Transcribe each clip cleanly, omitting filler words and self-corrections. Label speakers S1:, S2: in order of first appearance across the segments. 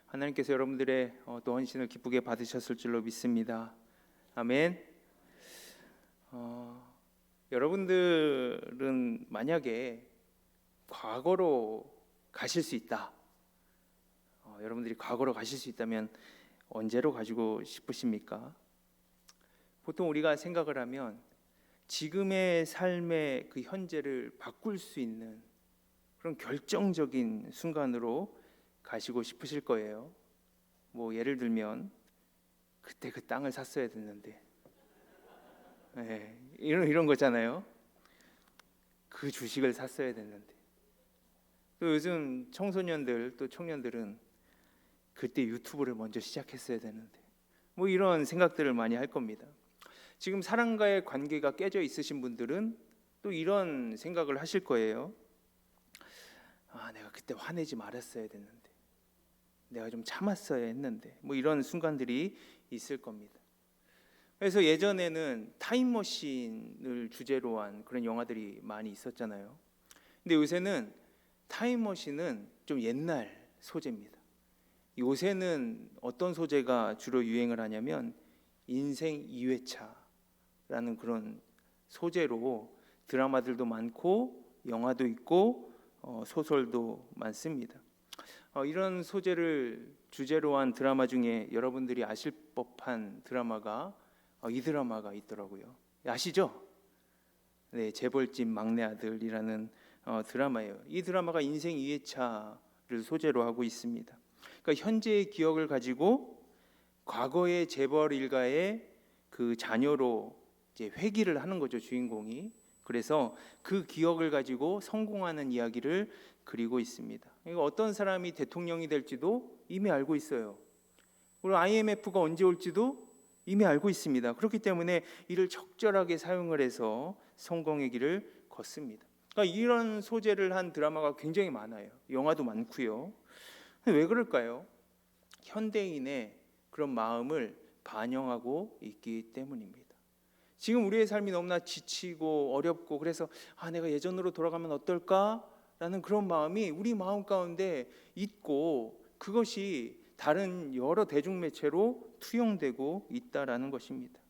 S1: 하나님께서 여러분들의 또 헌신을 기쁘게 받으셨을 줄로 믿습니다. 아멘. 여러분들은 만약에 과거로 가실 수 있다, 여러분들이 과거로 가실 수 있다면 언제로 가시고 싶으십니까? 보통 우리가 생각을 하면 지금의 삶의 그 현재를 바꿀 수 있는 그런 결정적인 순간으로 가시고 싶으실 거예요. 뭐 예를 들면 그때 그 땅을 샀어야 됐는데, 이런 거잖아요. 그 주식을 샀어야 됐는데. 또 요즘 청소년들 또 청년들은 그때 유튜브를 먼저 시작했어야 되는데, 뭐 이런 생각들을 많이 할 겁니다. 지금 사람과의 관계가 깨져 있으신 분들은 또 이런 생각을 하실 거예요. 내가 그때 화내지 말았어야 됐는데, 내가 좀 참았어야 했는데, 뭐 이런 순간들이 있을 겁니다. 그래서 예전에는 타임머신을 주제로 한 그런 영화들이 많이 있었잖아요. 근데 요새는 타임머신은 좀 옛날 소재입니다. 요새는 어떤 소재가 주로 유행을 하냐면 인생 2회차라는 그런 소재로 드라마들도 많고 영화도 있고 소설도 많습니다. 이런 소재를 주제로 한 드라마 중에 여러분들이 아실 법한 드라마가 이 드라마가 있더라고요. 아시죠? 네, 재벌집 막내 아들이라는 드라마예요. 이 드라마가 인생 2회차를 소재로 하고 있습니다. 그러니까 현재의 기억을 가지고 과거의 재벌 일가의 그 자녀로 이제 회귀를 하는 거죠, 주인공이. 그래서 그 기억을 가지고 성공하는 이야기를 그리고 있습니다. 그러니까 어떤 사람이 대통령이 될지도 이미 알고 있어요. 그리고 IMF가 언제 올지도 이미 알고 있습니다. 그렇기 때문에 이를 적절하게 사용을 해서 성공의 길을 걷습니다. 그러니까 이런 소재를 한 드라마가 굉장히 많아요. 영화도 많고요. 왜 그럴까요? 현대인의 그런 마음을 반영하고 있기 때문입니다. 지금 우리의 삶이 너무나 지치고 어렵고 그래서 내가 예전으로 돌아가면 어떨까라는 그런 마음이 우리 마음 가운데 있고, 그것이 다른 여러 대중매체로 투영되고 있다라는 것입니다.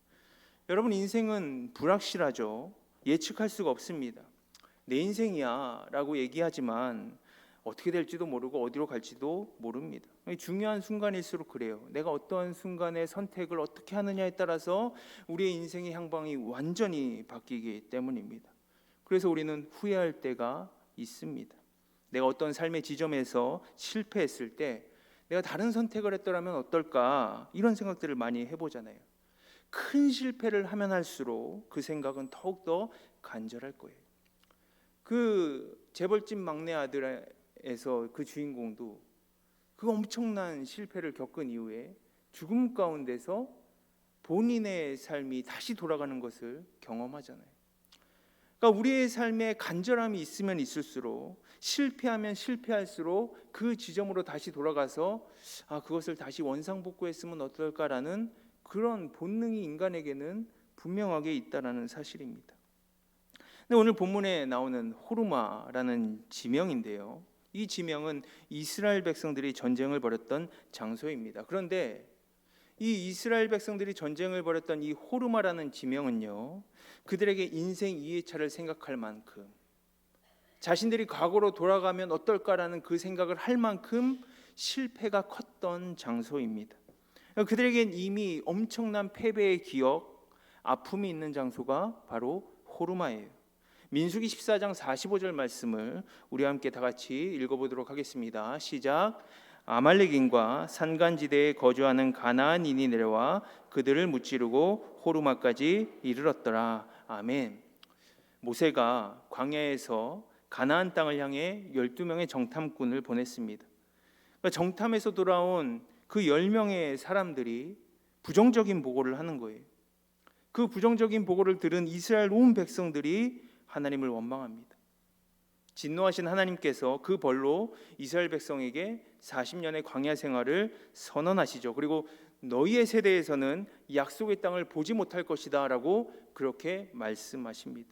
S1: 여러분, 인생은 불확실하죠. 예측할 수가 없습니다. 내 인생이야 라고 얘기하지만 어떻게 될지도 모르고 어디로 갈지도 모릅니다. 중요한 순간일수록 그래요. 내가 어떤 순간에 선택을 어떻게 하느냐에 따라서 우리의 인생의 향방이 완전히 바뀌기 때문입니다. 그래서 우리는 후회할 때가 있습니다. 내가 어떤 삶의 지점에서 실패했을 때 내가 다른 선택을 했더라면 어떨까, 이런 생각들을 많이 해보잖아요. 큰 실패를 하면 할수록 그 생각은 더욱더 간절할 거예요. 그 재벌집 막내 아들에서 그 주인공도 그 엄청난 실패를 겪은 이후에 죽음 가운데서 본인의 삶이 다시 돌아가는 것을 경험하잖아요. 그러니까 우리의 삶에 간절함이 있으면 있을수록, 실패하면 실패할수록 그 지점으로 다시 돌아가서 그것을 다시 원상복구했으면 어떨까라는 그런 본능이 인간에게는 분명하게 있다라는 사실입니다. 근데 오늘 본문에 나오는 호르마라는 지명인데요, 이 지명은 이스라엘 백성들이 전쟁을 벌였던 장소입니다. 그런데 이 이스라엘 백성들이 전쟁을 벌였던 이 호르마라는 지명은요, 그들에게 인생 2회차를 생각할 만큼, 자신들이 과거로 돌아가면 어떨까라는 그 생각을 할 만큼 실패가 컸던 장소입니다. 그들에겐 이미 엄청난 패배의 기억, 아픔이 있는 장소가 바로 호르마예요. 민수기 14장 45절 말씀을 우리와 함께 다 같이 읽어보도록 하겠습니다. 시작. 아말렉인과 산간지대에 거주하는 가나안인이 내려와 그들을 무찌르고 호르마까지 이르렀더라. 아멘. 모세가 광야에서 가나안 땅을 향해 12명의 정탐꾼을 보냈습니다. 그러니까 정탐에서 돌아온 그 10명의 사람들이 부정적인 보고를 하는 거예요. 그 부정적인 보고를 들은 이스라엘 온 백성들이 하나님을 원망합니다. 진노하신 하나님께서 그 벌로 이스라엘 백성에게 40년의 광야 생활을 선언하시죠. 그리고 너희의 세대에서는 약속의 땅을 보지 못할 것이다 라고 그렇게 말씀하십니다.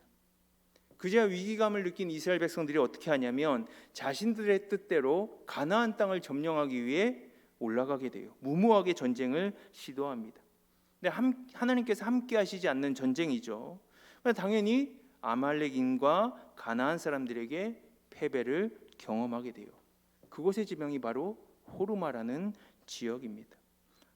S1: 그제야 위기감을 느낀 이스라엘 백성들이 어떻게 하냐면 자신들의 뜻대로 가나안 땅을 점령하기 위해 올라가게 돼요. 무모하게 전쟁을 시도합니다. 근데 하나님께서 함께 하시지 않는 전쟁이죠. 당연히 아말렉인과 가나안 사람들에게 패배를 경험하게 돼요. 그곳의 지명이 바로 호르마라는 지역입니다.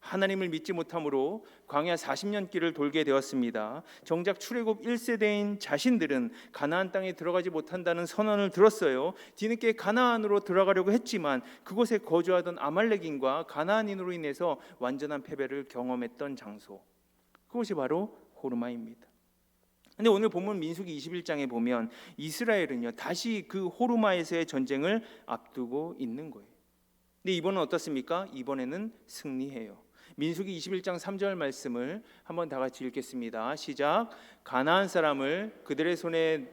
S1: 하나님을 믿지 못함으로 광야 40년 길을 돌게 되었습니다. 정작 출애굽 1세대인 자신들은 가나안 땅에 들어가지 못한다는 선언을 들었어요. 뒤늦게 가나안으로 들어가려고 했지만 그곳에 거주하던 아말렉인과 가나안인으로 인해서 완전한 패배를 경험했던 장소, 그것이 바로 호르마입니다. 근데 오늘 본문 민수기 21장에 보면 이스라엘은요 다시 그 호르마에서의 전쟁을 앞두고 있는 거예요. 근데 이번은 어떻습니까? 이번에는 승리해요. 민수기 21장 3절 말씀을 한번 다 같이 읽겠습니다. 시작. 가나안 사람을 그들의 손에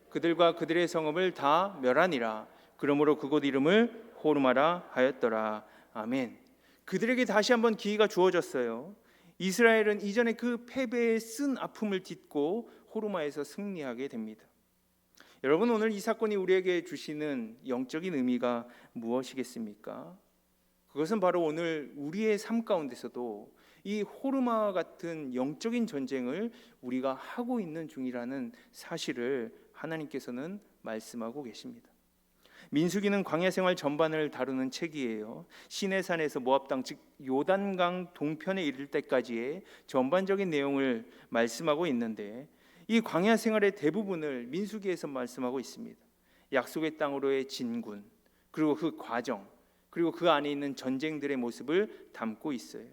S1: 그들과 그들의 성읍을 다 멸하니라. 그러므로 그곳 이름을 호르마라 하였더라. 아멘. 그들에게 다시 한번 기회가 주어졌어요. 이스라엘은 이전에 그 패배의 쓴 아픔을 딛고 호르마에서 승리하게 됩니다. 여러분, 오늘 이 사건이 우리에게 주시는 영적인 의미가 무엇이겠습니까? 그것은 바로 오늘 우리의 삶 가운데서도 이 호르마 같은 영적인 전쟁을 우리가 하고 있는 중이라는 사실을 하나님께서는 말씀하고 계십니다. 민수기는 광야 생활 전반을 다루는 책이에요. 시내산에서 모압 땅 즉 요단강 동편에 이를 때까지의 전반적인 내용을 말씀하고 있는데 이 광야 생활의 대부분을 민수기에서 말씀하고 있습니다. 약속의 땅으로의 진군, 그리고 그 과정, 그리고 그 안에 있는 전쟁들의 모습을 담고 있어요.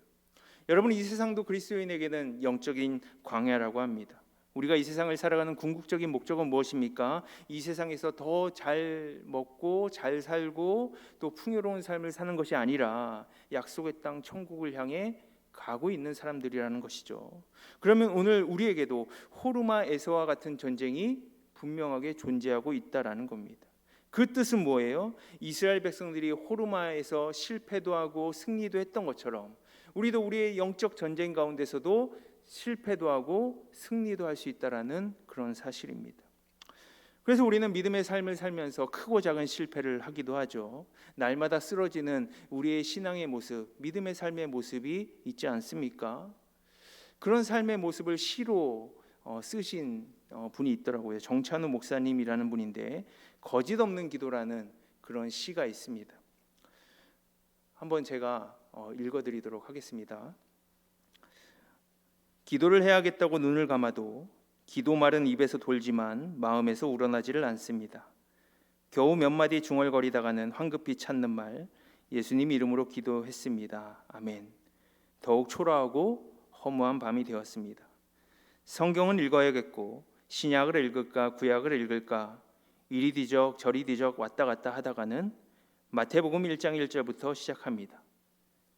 S1: 여러분, 이 세상도 그리스도인에게는 영적인 광야라고 합니다. 우리가 이 세상을 살아가는 궁극적인 목적은 무엇입니까? 이 세상에서 더 잘 먹고 잘 살고 또 풍요로운 삶을 사는 것이 아니라 약속의 땅 천국을 향해 가고 있는 사람들이라는 것이죠. 그러면 오늘 우리에게도 호르마에서와 같은 전쟁이 분명하게 존재하고 있다라는 겁니다. 그 뜻은 뭐예요? 이스라엘 백성들이 호르마에서 실패도 하고 승리도 했던 것처럼 우리도 우리의 영적 전쟁 가운데서도 실패도 하고 승리도 할 수 있다라는 그런 사실입니다. 그래서 우리는 믿음의 삶을 살면서 크고 작은 실패를 하기도 하죠. 날마다 쓰러지는 우리의 신앙의 모습, 믿음의 삶의 모습이 있지 않습니까? 그런 삶의 모습을 시로 쓰신 분이 있더라고요. 정찬우 목사님이라는 분인데 거짓 없는 기도라는 그런 시가 있습니다. 한번 제가 읽어드리도록 하겠습니다. 기도를 해야겠다고 눈을 감아도 기도 말은 입에서 돌지만 마음에서 우러나지를 않습니다. 겨우 몇 마디 중얼거리다가는 황급히 찾는 말, 예수님 이름으로 기도했습니다. 아멘. 더욱 초라하고 허무한 밤이 되었습니다. 성경은 읽어야겠고 신약을 읽을까 구약을 읽을까 이리 뒤적 저리 뒤적 왔다 갔다 하다가는 마태복음 1장 1절부터 시작합니다.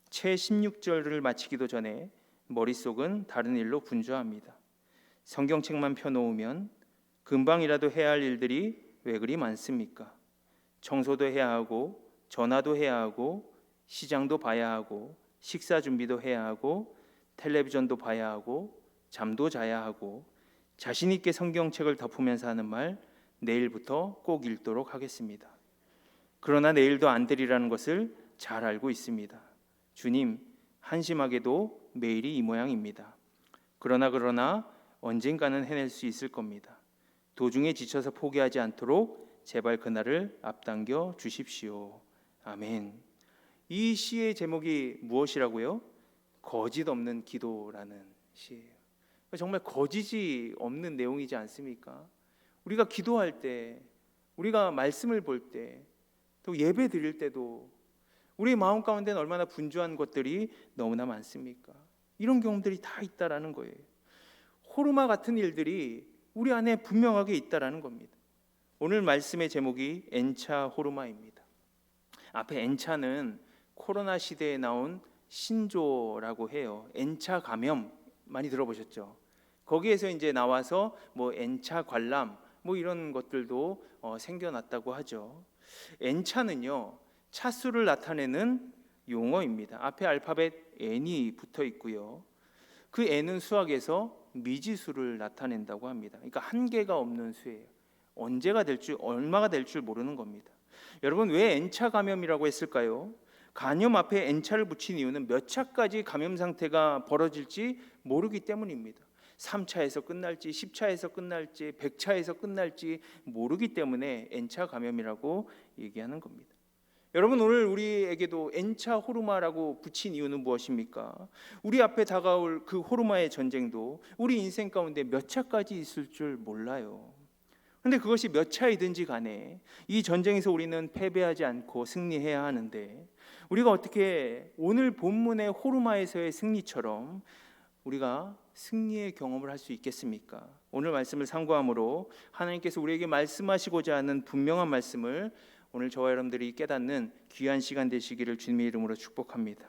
S1: 채 16절을 마치기도 전에 머릿속은 다른 일로 분주합니다. 성경책만 펴놓으면 금방이라도 해야 할 일들이 왜 그리 많습니까? 청소도 해야 하고 전화도 해야 하고 시장도 봐야 하고 식사 준비도 해야 하고 텔레비전도 봐야 하고 잠도 자야 하고 자신 있게 성경책을 덮으면서 하는 말, 내일부터 꼭 읽도록 하겠습니다. 그러나 내일도 안 되리라는 것을 잘 알고 있습니다. 주님, 한심하게도 매일이 이 모양입니다. 그러나 언젠가는 해낼 수 있을 겁니다. 도중에 지쳐서 포기하지 않도록 제발 그날을 앞당겨 주십시오. 아멘. 이 시의 제목이 무엇이라고요? 거짓 없는 기도라는 시예요. 정말 거짓이 없는 내용이지 않습니까? 우리가 기도할 때, 우리가 말씀을 볼 때, 또 예배 드릴 때도 우리 마음 가운데는 얼마나 분주한 것들이 너무나 많습니까? 이런 경험들이 다 있다라는 거예요. 호르마 같은 일들이 우리 안에 분명하게 있다라는 겁니다. 오늘 말씀의 제목이 엔차 호르마입니다. 앞에 엔차는 코로나 시대에 나온 신조라고 해요. 엔차 감염 많이 들어보셨죠? 거기에서 이제 나와서 뭐 엔차 관람 뭐 이런 것들도 생겨났다고 하죠. 엔차는요, 차수를 나타내는 용어입니다. 앞에 알파벳 N이 붙어 있고요. 그 N은 수학에서 미지수를 나타낸다고 합니다. 그러니까 한계가 없는 수예요. 언제가 될 줄, 얼마가 될 줄 모르는 겁니다. 여러분, 왜 N차 감염이라고 했을까요? 간염 앞에 N차를 붙인 이유는 몇 차까지 감염 상태가 벌어질지 모르기 때문입니다. 3차에서 끝날지 10차에서 끝날지 100차에서 끝날지 모르기 때문에 N차 감염이라고 얘기하는 겁니다. 여러분, 오늘 우리에게도 N차 호르마라고 붙인 이유는 무엇입니까? 우리 앞에 다가올 그 호르마의 전쟁도 우리 인생 가운데 몇 차까지 있을 줄 몰라요. 그런데 그것이 몇 차이든지 간에 이 전쟁에서 우리는 패배하지 않고 승리해야 하는데, 우리가 어떻게 오늘 본문의 호르마에서의 승리처럼 우리가 승리의 경험을 할 수 있겠습니까? 오늘 말씀을 참고함으로 하나님께서 우리에게 말씀하시고자 하는 분명한 말씀을 오늘 저와 여러분들이 깨닫는 귀한 시간 되시기를 주님의 이름으로 축복합니다.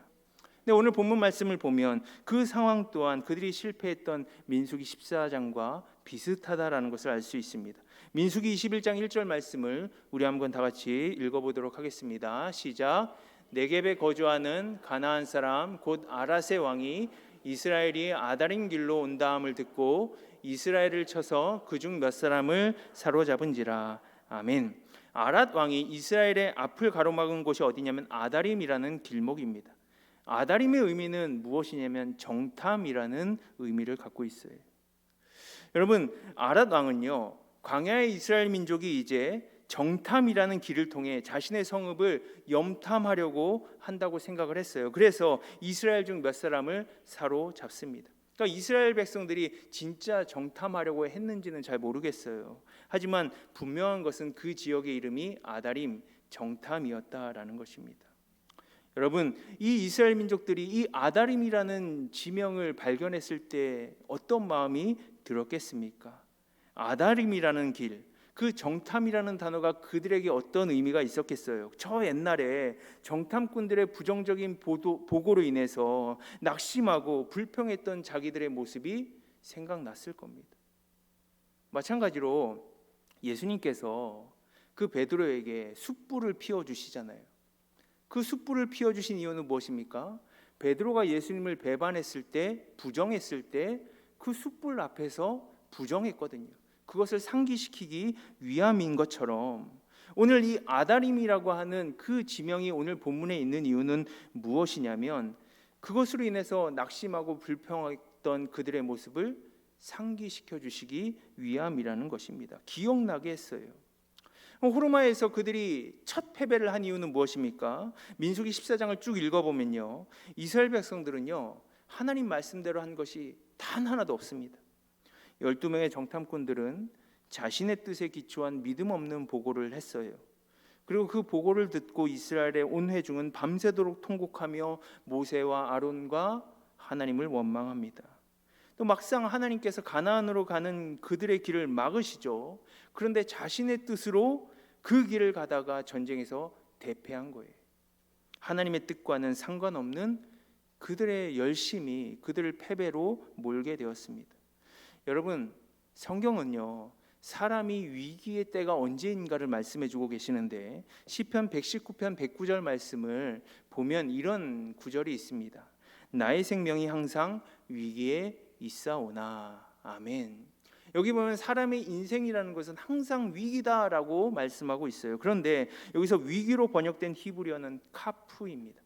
S1: 근데 오늘 본문 말씀을 보면 그 상황 또한 그들이 실패했던 민수기 14장과 비슷하다라는 것을 알 수 있습니다. 민수기 21장 1절 말씀을 우리 한번 다 같이 읽어보도록 하겠습니다. 시작. 네겝에 거주하는 가나안 사람 곧 아랏의 왕이 이스라엘이 아다림 길로 온다함을 듣고 이스라엘을 쳐서 그중 몇 사람을 사로잡은지라. 아멘. 아랏 왕이 이스라엘의 앞을 가로막은 곳이 어디냐면 아다림이라는 길목입니다. 아다림의 의미는 무엇이냐면 정탐이라는 의미를 갖고 있어요. 여러분, 아랏 왕은요, 광야의 이스라엘 민족이 이제 정탐이라는 길을 통해 자신의 성읍을 염탐하려고 한다고 생각을 했어요. 그래서 이스라엘 중 몇 사람을 사로잡습니다. 그러니까 이스라엘 백성들이 진짜 정탐하려고 했는지는 잘 모르겠어요. 하지만 분명한 것은 그 지역의 이름이 아다림, 정탐이었다라는 것입니다. 여러분, 이 이스라엘 민족들이 이 아다림이라는 지명을 발견했을 때 어떤 마음이 들었겠습니까? 아다림이라는 길, 그 정탐이라는 단어가 그들에게 어떤 의미가 있었겠어요? 저 옛날에 정탐꾼들의 부정적인 보고로 인해서 낙심하고 불평했던 자기들의 모습이 생각났을 겁니다. 마찬가지로 예수님께서 그 베드로에게 숯불을 피워주시잖아요. 그 숯불을 피워주신 이유는 무엇입니까? 베드로가 예수님을 배반했을 때, 부정했을 때 그 숯불 앞에서 부정했거든요. 그것을 상기시키기 위함인 것처럼 오늘 이 아다림이라고 하는 그 지명이 오늘 본문에 있는 이유는 무엇이냐면 그것으로 인해서 낙심하고 불평했던 그들의 모습을 상기시켜 주시기 위함이라는 것입니다. 기억나게 했어요. 호르마에서 그들이 첫 패배를 한 이유는 무엇입니까? 민수기 14장을 쭉 읽어보면요, 이스라엘 백성들은요 하나님 말씀대로 한 것이 단 하나도 없습니다. 12명의 정탐꾼들은 자신의 뜻에 기초한 믿음 없는 보고를 했어요. 그리고 그 보고를 듣고 이스라엘의 온 회중은 밤새도록 통곡하며 모세와 아론과 하나님을 원망합니다. 또 막상 하나님께서 가나안으로 가는 그들의 길을 막으시죠. 그런데 자신의 뜻으로 그 길을 가다가 전쟁에서 대패한 거예요. 하나님의 뜻과는 상관없는 그들의 열심이 그들을 패배로 몰게 되었습니다. 여러분, 성경은요 사람이 위기의 때가 언제인가를 말씀해 주고 계시는데 시편 119편 109절 말씀을 보면 이런 구절이 있습니다. 나의 생명이 항상 위기에 있사오나. 아멘. 여기 보면 사람의 인생이라는 것은 항상 위기다라고 말씀하고 있어요. 그런데 여기서 위기로 번역된 히브리어는 카프입니다.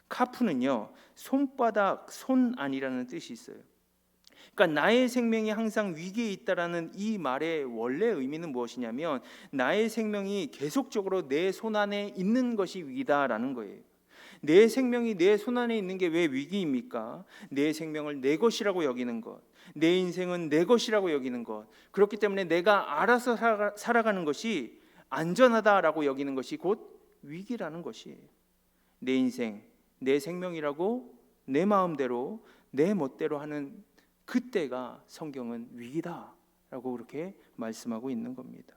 S1: 카프는요 손바닥, 손안이라는 뜻이 있어요. 그러니까 나의 생명이 항상 위기에 있다라는 이 말의 원래 의미는 무엇이냐면 나의 생명이 계속적으로 내 손안에 있는 것이 위기다라는 거예요. 내 생명이 내 손안에 있는 게 왜 위기입니까? 내 생명을 내 것이라고 여기는 것, 내 인생은 내 것이라고 여기는 것, 그렇기 때문에 내가 알아서 살아가는 것이 안전하다라고 여기는 것이 곧 위기라는 것이에요. 내 인생, 내 생명이라고 내 마음대로 내 멋대로 하는 그때가 성경은 위기다라고 그렇게 말씀하고 있는 겁니다.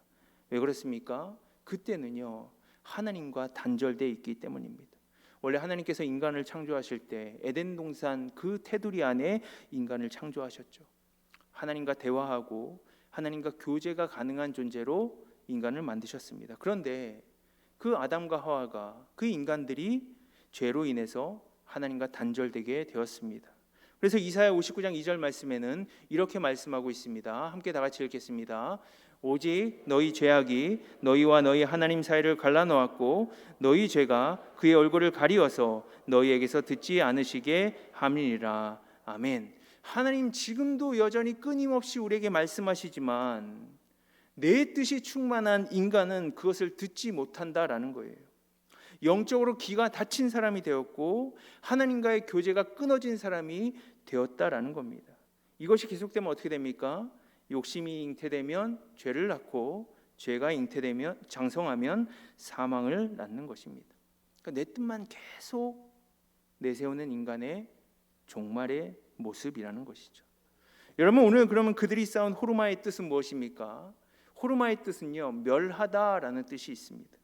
S1: 왜 그렇습니까? 그때는요 하나님과 단절되어 있기 때문입니다. 원래 하나님께서 인간을 창조하실 때 에덴 동산 그 테두리 안에 인간을 창조하셨죠. 하나님과 대화하고 하나님과 교제가 가능한 존재로 인간을 만드셨습니다. 그런데 그 아담과 하와가, 그 인간들이 죄로 인해서 하나님과 단절되게 되었습니다. 그래서 이사야 59장 2절 말씀에는 이렇게 말씀하고 있습니다. 함께 다 같이 읽겠습니다. 오직 너희 죄악이 너희와 너희 하나님 사이를 갈라놓았고 너희 죄가 그의 얼굴을 가리워서 너희에게서 듣지 않으시게 함이니라. 아멘. 하나님 지금도 여전히 끊임없이 우리에게 말씀하시지만 내 뜻이 충만한 인간은 그것을 듣지 못한다라는 거예요. 영적으로 귀가 닫힌 사람이 되었고 하나님과의 교제가 끊어진 사람이 되었다라는 겁니다. 이것이 계속되면 어떻게 됩니까? 욕심이 잉태되면 죄를 낳고 죄가 잉태되면 장성하면 사망을 낳는 것입니다. 그러니까 내 뜻만 계속 내세우는 인간의 종말의 모습이라는 것이죠. 여러분, 오늘 그러면 그들이 쌓은 호르마의 뜻은 무엇입니까? 호르마의 뜻은요, 멸하다라는 뜻이 있습니다.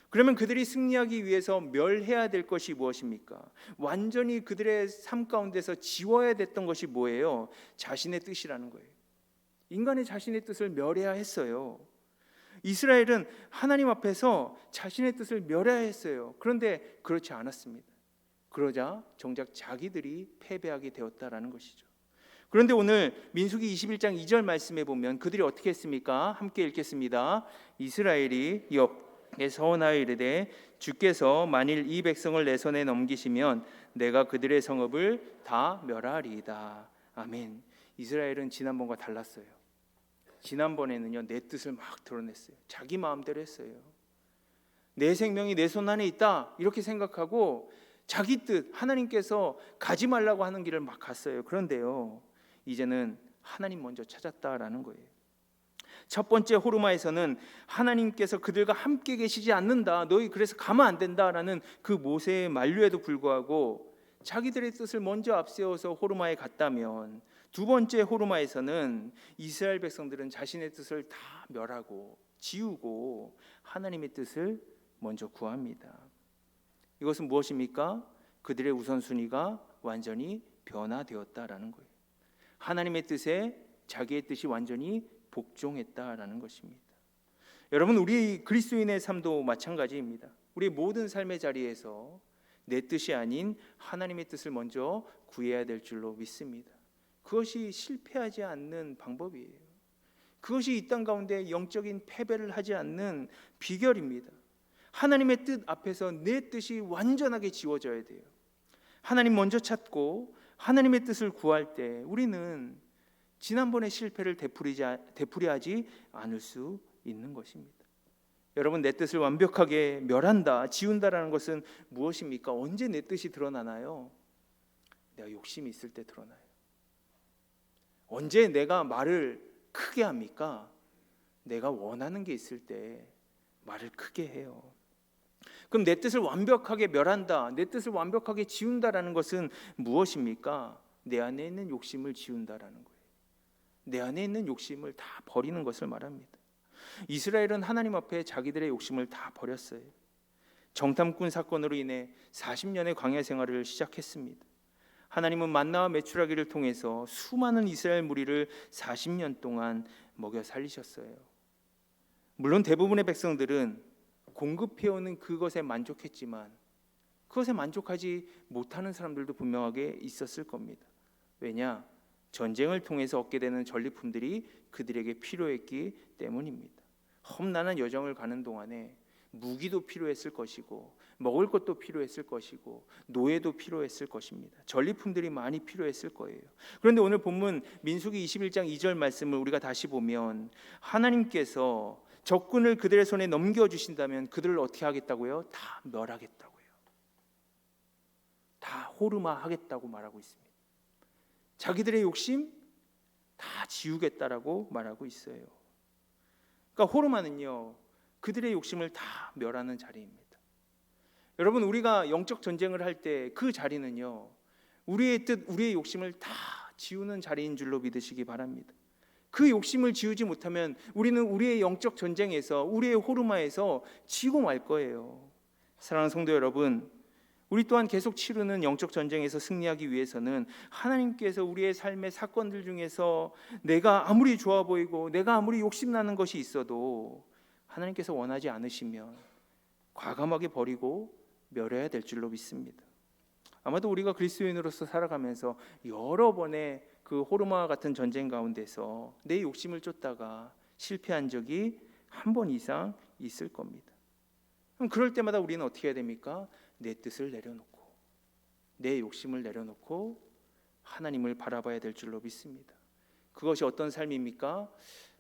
S1: 그러면 그들이 승리하기 위해서 멸해야 될 것이 무엇입니까? 완전히 그들의 삶 가운데서 지워야 됐던 것이 뭐예요? 자신의 뜻이라는 거예요. 인간의 자신의 뜻을 멸해야 했어요. 이스라엘은 하나님 앞에서 자신의 뜻을 멸해야 했어요. 그런데 그렇지 않았습니다. 그러자 정작 자기들이 패배하게 되었다라는 것이죠. 그런데 오늘 민수기 21장 2절 말씀에 보면 그들이 어떻게 했습니까? 함께 읽겠습니다. 이스라엘이 여호와께 서원하여 이르되 주께서 만일 이 백성을 내 손에 넘기시면 내가 그들의 성읍을 다 멸하리이다. 아멘. 이스라엘은 지난번과 달랐어요. 지난번에는요, 내 뜻을 막 드러냈어요. 자기 마음대로 했어요. 내 생명이 내 손 안에 있다 이렇게 생각하고 자기 뜻, 하나님께서 가지 말라고 하는 길을 막 갔어요. 그런데요, 이제는 하나님 먼저 찾았다라는 거예요. 첫 번째 호르마에서는 하나님께서 그들과 함께 계시지 않는다, 너희 그래서 가면 안 된다라는 그 모세의 만류에도 불구하고 자기들의 뜻을 먼저 앞세워서 호르마에 갔다면, 두 번째 호르마에서는 이스라엘 백성들은 자신의 뜻을 다 멸하고 지우고 하나님의 뜻을 먼저 구합니다. 이것은 무엇입니까? 그들의 우선순위가 완전히 변화되었다라는 거예요. 하나님의 뜻에 자기의 뜻이 완전히 복종했다라는 것입니다. 여러분, 우리 그리스도인의 삶도 마찬가지입니다. 우리 모든 삶의 자리에서 내 뜻이 아닌 하나님의 뜻을 먼저 구해야 될 줄로 믿습니다. 그것이 실패하지 않는 방법이에요. 그것이 이 땅 가운데 영적인 패배를 하지 않는 비결입니다. 하나님의 뜻 앞에서 내 뜻이 완전하게 지워져야 돼요. 하나님 먼저 찾고 하나님의 뜻을 구할 때 우리는 지난번의 실패를 되풀이하지 않을 수 있는 것입니다. 여러분, 내 뜻을 완벽하게 멸한다, 지운다라는 것은 무엇입니까? 언제 내 뜻이 드러나나요? 내가 욕심이 있을 때 드러나요. 언제 내가 말을 크게 합니까? 내가 원하는 게 있을 때 말을 크게 해요. 그럼 내 뜻을 완벽하게 멸한다, 내 뜻을 완벽하게 지운다라는 것은 무엇입니까? 내 안에 있는 욕심을 지운다라는 거예요. 내 안에 있는 욕심을 다 버리는 것을 말합니다. 이스라엘은 하나님 앞에 자기들의 욕심을 다 버렸어요. 정탐꾼 사건으로 인해 40년의 광야 생활을 시작했습니다. 하나님은 만나와 메추라기를 통해서 수많은 이스라엘 무리를 40년 동안 먹여 살리셨어요. 물론 대부분의 백성들은 공급해오는 그것에 만족했지만 그것에 만족하지 못하는 사람들도 분명하게 있었을 겁니다. 왜냐? 전쟁을 통해서 얻게 되는 전리품들이 그들에게 필요했기 때문입니다. 험난한 여정을 가는 동안에 무기도 필요했을 것이고 먹을 것도 필요했을 것이고 노예도 필요했을 것입니다. 전리품들이 많이 필요했을 거예요. 그런데 오늘 본문 민수기 21장 2절 말씀을 우리가 다시 보면 하나님께서 적군을 그들의 손에 넘겨주신다면 그들을 어떻게 하겠다고요? 다 멸하겠다고요. 다 호르마하겠다고 말하고 있습니다. 자기들의 욕심 다 지우겠다라고 말하고 있어요. 그러니까 호르마는요, 그들의 욕심을 다 멸하는 자리입니다. 여러분, 우리가 영적 전쟁을 할 때 그 자리는요, 우리의 뜻, 우리의 욕심을 다 지우는 자리인 줄로 믿으시기 바랍니다. 그 욕심을 지우지 못하면 우리는 우리의 영적 전쟁에서, 우리의 호르마에서 지고 말 거예요. 사랑하는 성도 여러분, 우리 또한 계속 치르는 영적 전쟁에서 승리하기 위해서는 하나님께서 우리의 삶의 사건들 중에서 내가 아무리 좋아 보이고 내가 아무리 욕심나는 것이 있어도 하나님께서 원하지 않으시면 과감하게 버리고 멸해야 될 줄로 믿습니다. 아마도 우리가 그리스도인으로서 살아가면서 여러 번의 그 호르마와 같은 전쟁 가운데서 내 욕심을 쫓다가 실패한 적이 한 번 이상 있을 겁니다. 그럼 그럴 때마다 우리는 어떻게 해야 됩니까? 내 뜻을 내려놓고 내 욕심을 내려놓고 하나님을 바라봐야 될 줄로 믿습니다. 그것이 어떤 삶입니까?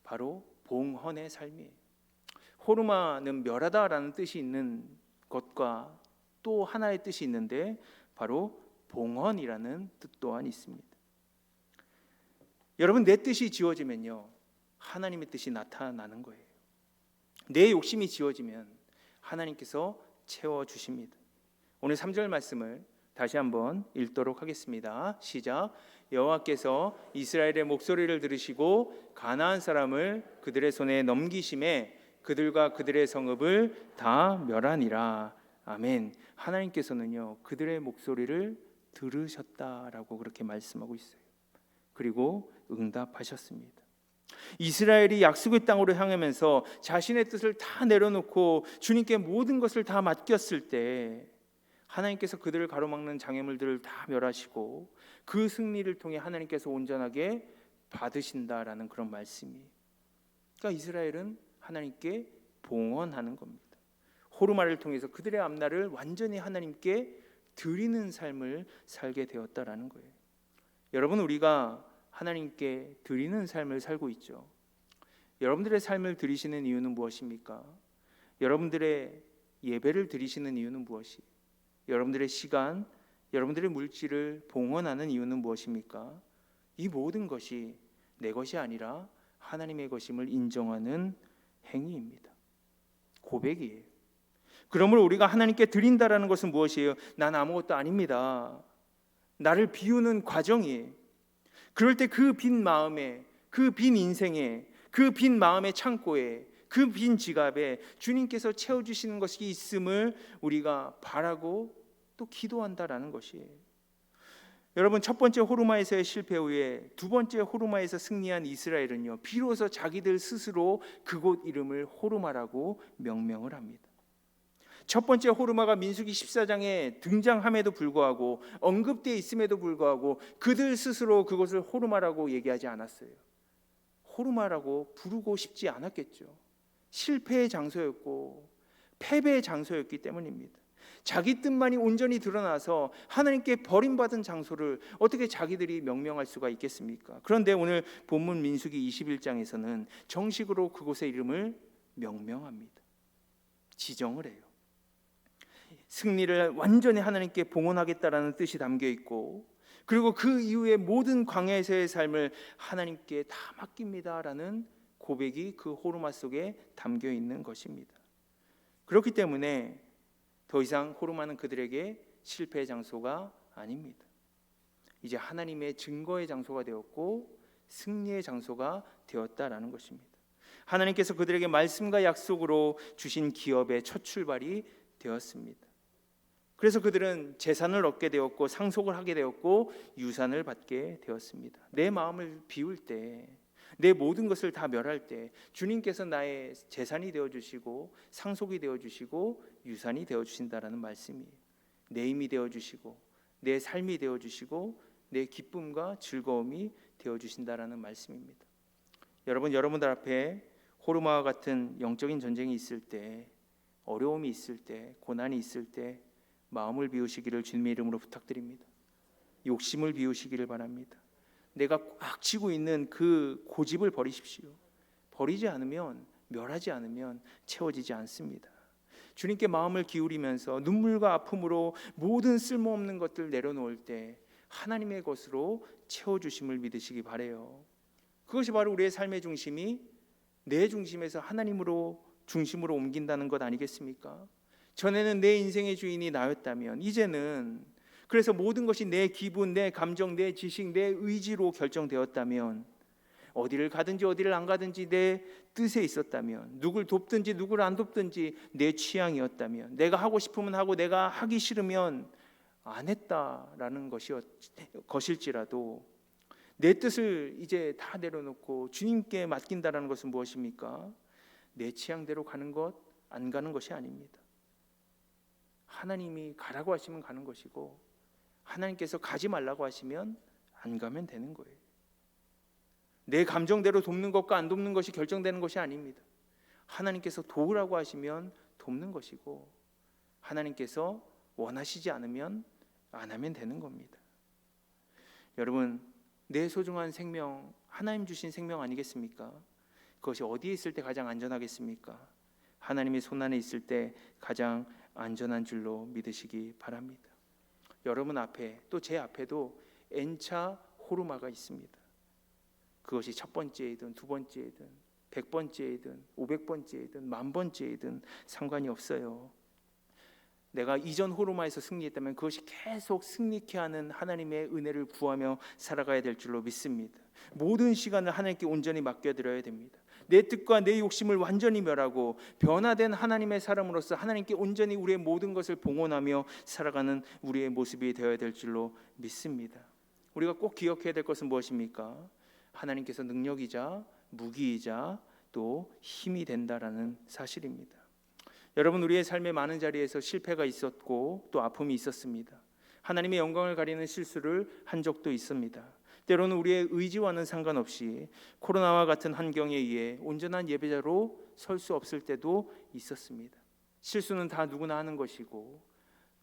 S1: 바로 봉헌의 삶이에요. 호르마는 멸하다라는 뜻이 있는 것과 또 하나의 뜻이 있는데 바로 봉헌이라는 뜻 또한 있습니다. 여러분, 내 뜻이 지워지면요 하나님의 뜻이 나타나는 거예요. 내 욕심이 지워지면 하나님께서 채워주십니다. 오늘 3절 말씀을 다시 한번 읽도록 하겠습니다. 시작. 여호와께서 이스라엘의 목소리를 들으시고 가나안 사람을 그들의 손에 넘기심에 그들과 그들의 성읍을 다 멸하니라. 아멘. 하나님께서는요 그들의 목소리를 들으셨다라고 그렇게 말씀하고 있어요. 그리고 응답하셨습니다. 이스라엘이 약속의 땅으로 향하면서 자신의 뜻을 다 내려놓고 주님께 모든 것을 다 맡겼을 때 하나님께서 그들을 가로막는 장애물들을 다 멸하시고 그 승리를 통해 하나님께서 온전하게 받으신다라는 그런 말씀이에요. 그러니까 이스라엘은 하나님께 봉헌하는 겁니다. 호르마를 통해서 그들의 앞날을 완전히 하나님께 드리는 삶을 살게 되었다라는 거예요. 여러분, 우리가 하나님께 드리는 삶을 살고 있죠. 여러분들의 삶을 드리시는 이유는 무엇입니까? 여러분들의 예배를 드리시는 이유는 무엇이? 여러분들의 시간, 여러분들의 물질을 봉헌하는 이유는 무엇입니까? 이 모든 것이 내 것이 아니라 하나님의 것임을 인정하는 행위입니다. 고백이에요. 그러므로 우리가 하나님께 드린다라는 것은 무엇이에요? 난 아무것도 아닙니다. 나를 비우는 과정이에요. 그럴 때 그 빈 마음에, 그 빈 인생에, 그 빈 마음의 창고에, 그 빈 지갑에 주님께서 채워주시는 것이 있음을 우리가 바라고 또 기도한다라는 것이에요. 여러분, 첫 번째 호르마에서의 실패 후에 두 번째 호르마에서 승리한 이스라엘은요 비로소 자기들 스스로 그곳 이름을 호르마라고 명명을 합니다. 첫 번째 호르마가 민수기 14장에 등장함에도 불구하고 언급되어 있음에도 불구하고 그들 스스로 그것을 호르마라고 얘기하지 않았어요. 호르마라고 부르고 싶지 않았겠죠. 실패의 장소였고 패배의 장소였기 때문입니다. 자기 뜻만이 온전히 드러나서 하나님께 버림받은 장소를 어떻게 자기들이 명명할 수가 있겠습니까? 그런데 오늘 본문 민수기 21장에서는 정식으로 그곳의 이름을 명명합니다. 지정을 해요. 승리를 완전히 하나님께 봉헌하겠다라는 뜻이 담겨 있고 그리고 그 이후에 모든 광야에서의 삶을 하나님께 다 맡깁니다라는 고백이 그 호르마 속에 담겨 있는 것입니다. 그렇기 때문에 더 이상 호르마는 그들에게 실패의 장소가 아닙니다. 이제 하나님의 증거의 장소가 되었고 승리의 장소가 되었다라는 것입니다. 하나님께서 그들에게 말씀과 약속으로 주신 기업의 첫 출발이 되었습니다. 그래서 그들은 재산을 얻게 되었고 상속을 하게 되었고 유산을 받게 되었습니다. 내 마음을 비울 때, 내 모든 것을 다 멸할 때 주님께서 나의 재산이 되어주시고 상속이 되어주시고 유산이 되어주신다라는 말씀이에요. 내 힘이 되어주시고 내 삶이 되어주시고 내 기쁨과 즐거움이 되어주신다라는 말씀입니다. 여러분, 여러분들 앞에 호르마와 같은 영적인 전쟁이 있을 때, 어려움이 있을 때, 고난이 있을 때 마음을 비우시기를 주님의 이름으로 부탁드립니다. 욕심을 비우시기를 바랍니다. 내가 꽉 쥐고 있는 그 고집을 버리십시오. 버리지 않으면, 멸하지 않으면 채워지지 않습니다. 주님께 마음을 기울이면서 눈물과 아픔으로 모든 쓸모없는 것들 내려놓을 때 하나님의 것으로 채워주심을 믿으시기 바라요. 그것이 바로 우리의 삶의 중심이 내 중심에서 하나님으로 중심으로 옮긴다는 것 아니겠습니까? 전에는 내 인생의 주인이 나였다면 이제는, 그래서 모든 것이 내 기분, 내 감정, 내 지식, 내 의지로 결정되었다면, 어디를 가든지 어디를 안 가든지 내 뜻에 있었다면, 누굴 돕든지 누굴 안 돕든지 내 취향이었다면, 내가 하고 싶으면 하고 내가 하기 싫으면 안 했다라는 것일지라도 내 뜻을 이제 다 내려놓고 주님께 맡긴다라는 것은 무엇입니까? 내 취향대로 가는 것, 안 가는 것이 아닙니다. 하나님이 가라고 하시면 가는 것이고 하나님께서 가지 말라고 하시면 안 가면 되는 거예요. 내 감정대로 돕는 것과 안 돕는 것이 결정되는 것이 아닙니다. 하나님께서 도우라고 하시면 돕는 것이고, 하나님께서 원하시지 않으면 안 하면 되는 겁니다. 여러분, 내 소중한 생명, 하나님 주신 생명 아니겠습니까? 그것이 어디에 있을 때 가장 안전하겠습니까? 하나님의 손안에 있을 때 가장 안전한 줄로 믿으시기 바랍니다. 여러분 앞에, 또 제 앞에도 N차 호르마가 있습니다. 그것이 첫 번째이든 두 번째이든 100번째이든 500번째이든 10,000번째이든 상관이 없어요. 내가 이전 호르마에서 승리했다면 그것이 계속 승리케 하는 하나님의 은혜를 구하며 살아가야 될 줄로 믿습니다. 모든 시간을 하나님께 온전히 맡겨드려야 됩니다. 내 뜻과 내 욕심을 완전히 멸하고 변화된 하나님의 사람으로서 하나님께 온전히 우리의 모든 것을 봉헌하며 살아가는 우리의 모습이 되어야 될 줄로 믿습니다. 우리가 꼭 기억해야 될 것은 무엇입니까? 하나님께서 능력이자 무기이자 또 힘이 된다라는 사실입니다. 여러분, 우리의 삶의 많은 자리에서 실패가 있었고 또 아픔이 있었습니다. 하나님의 영광을 가리는 실수를 한 적도 있습니다. 때로는 우리의 의지와는 상관없이 코로나와 같은 환경에 의해 온전한 예배자로 설 수 없을 때도 있었습니다. 실수는 다 누구나 하는 것이고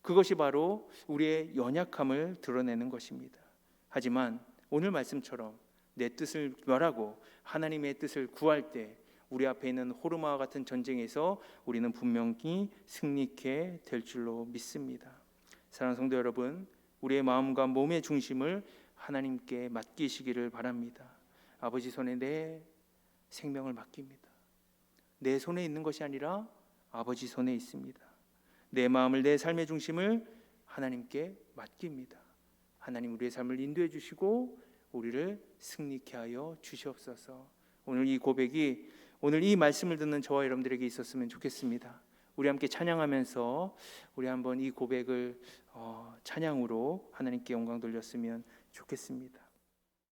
S1: 그것이 바로 우리의 연약함을 드러내는 것입니다. 하지만 오늘 말씀처럼 내 뜻을 멸하고 하나님의 뜻을 구할 때 우리 앞에 있는 호르마와 같은 전쟁에서 우리는 분명히 승리케 될 줄로 믿습니다. 사랑하는 성도 여러분, 우리의 마음과 몸의 중심을 하나님께 맡기시기를 바랍니다. 아버지 손에 내 생명을 맡깁니다. 내 손에 있는 것이 아니라 아버지 손에 있습니다. 내 마음을, 내 삶의 중심을 하나님께 맡깁니다. 하나님, 우리의 삶을 인도해 주시고 우리를 승리케 하여 주시옵소서. 오늘 이 고백이 오늘 이 말씀을 듣는 저와 여러분들에게 있었으면 좋겠습니다. 우리 함께 찬양하면서 우리 한번 이 고백을 찬양으로 하나님께 영광 돌렸으면 좋겠습니다.